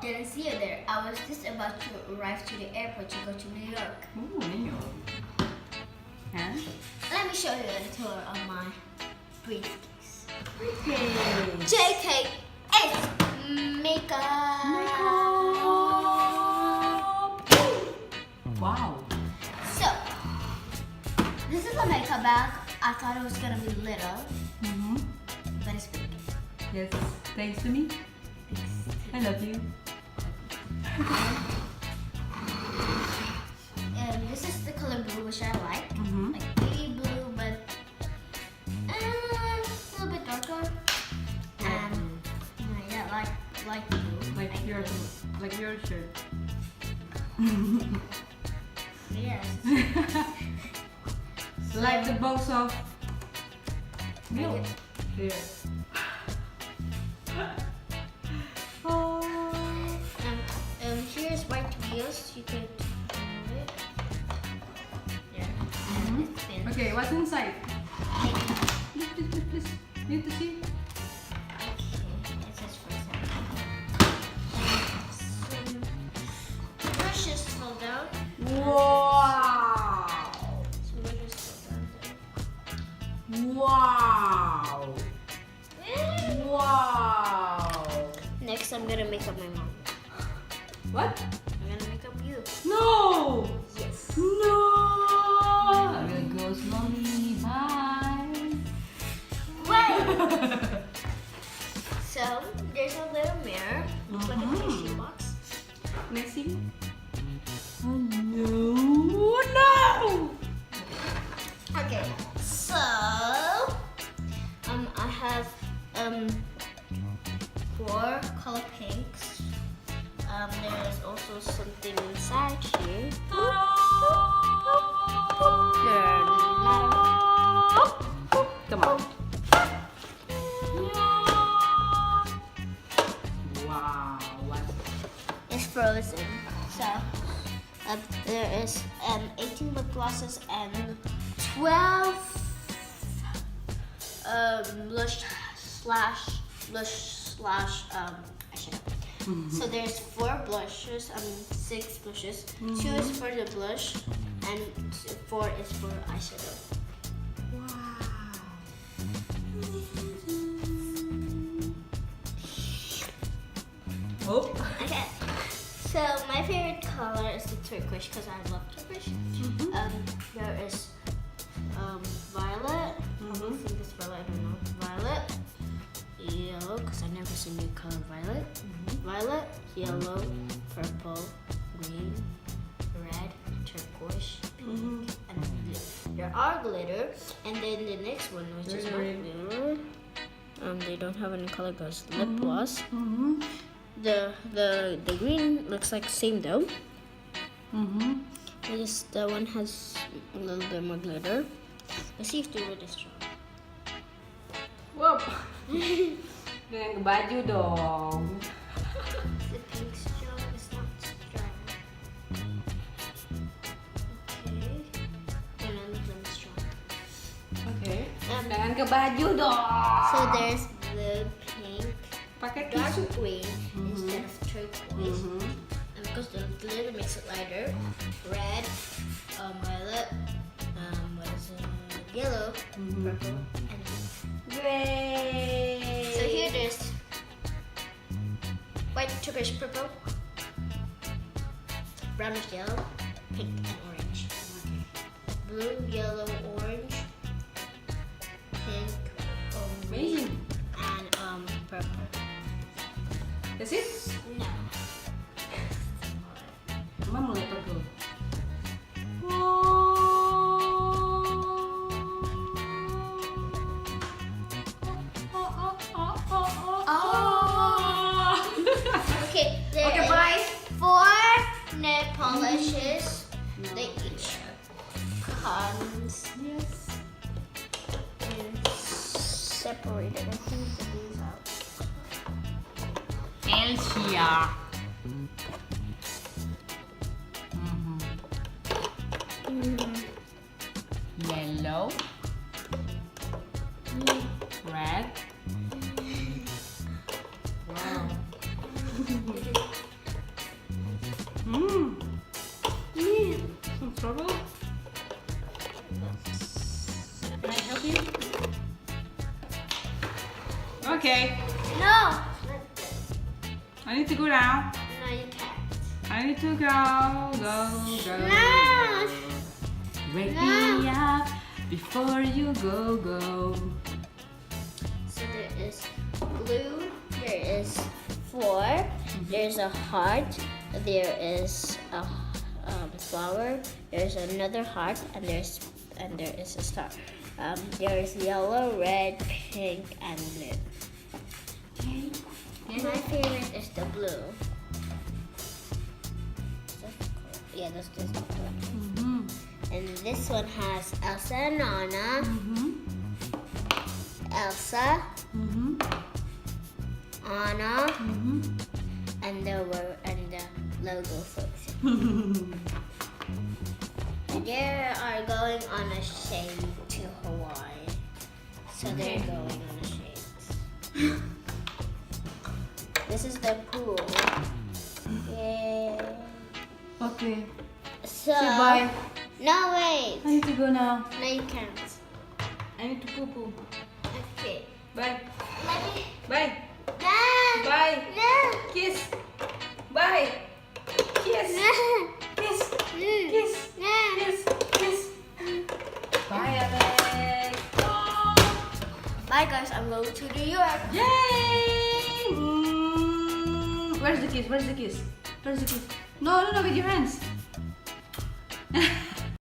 didn't see you there. I was just about to arrive to the airport to go to New York. Ooh, New York. And? Let me show you a tour of my briefcase. Okay. JK, it's makeup. Wow. So, this is a makeup bag. I thought it was gonna be little, but it's big. Yes, thanks to me. I love you. And this is the color blue, which I like. Like baby blue, but a little bit darker. And yeah, like blue. Like your shirt. Yes. Like the box of milk. Here. Oh. Here's white wheels. You could move it. Yeah. And it's thin. Okay, what's inside? Please. Need to see. Okay, it says for some brushes fall down. Wow. Some brushes fall down Wow. there. Wow. Next, I'm gonna make up my mom. What? I'm gonna make up you. No. Yes. No. I will go slowly. Bye. Wait. So there's a little mirror. Looks like a tissue box. Let's see. Oh no. No. Okay. So I have 4 color pinks. There's also something inside here. Come on. Wow. What? It's frozen. So there is 18 lip glosses and 12 blush slash eyeshadow. So there's 4 blushes, 6 blushes. 2 is for the blush and 4 is for eyeshadow. Oh. Okay. So my favorite color is the turquoise because I love turquoise. There is violet. I think it's violet. I don't know. Violet, yellow because I've never seen the color violet. Violet, yellow, purple, green, red, turquoise, pink, and blue. There are glitter, and then the next one, which is not glitter. They don't have any color gloss. Lip gloss. The green looks like the same though. The one has a little bit more glitter. Let's see if they're really strong. Wow. Dengan baju dong. The pink strong is not strong. Okay. And then the blue is strong. Okay. Jangan ke baju dong. So there's blue, pink, Pakai dark tisu. green instead of turquoise. And because the glitter makes it lighter. Red, violet, what is it? Yellow, purple, and blue. Great. So here there's white, turquoise, purple, brownish yellow, pink, and orange. Blue, yellow, orange, pink, Amazing. and purple. That's it? No. Mama mulai pegel. Okay, there Okay, is bye. 4 nail polishes. They each comes Yes. and separated. I think these out. Elsia. Yellow. Red. Wow. Okay. No. I need to go now. No, you can't. I need to go. Go. No. Wake No. me up before you go. So there is blue. There is 4. There's a heart. There is a flower. There's another heart, and there is a star. There is yellow, red, pink, and blue. My favorite is the blue. Yeah, that's this one. Mm-hmm. And this one has Elsa and Anna. Mm-hmm. Elsa, Mm-hmm. Anna, Mm-hmm. and the logo folks. They are going on a shade to Hawaii. So they're going on a shade. This is the pool. Yay. Okay. So, Say bye. no, wait. I need to go now. No, you can't. I need to poo-poo. Okay. Bye. Let me. Bye. No. Bye. No. Kiss. Bye. Kiss. No. Kiss. Mm. Kiss. No. Kiss. Kiss. Bye, Alex. Bye, guys. I'm going to New York. Yay! Where's the kiss? Where's the kiss? Where's the kiss? No, with your hands.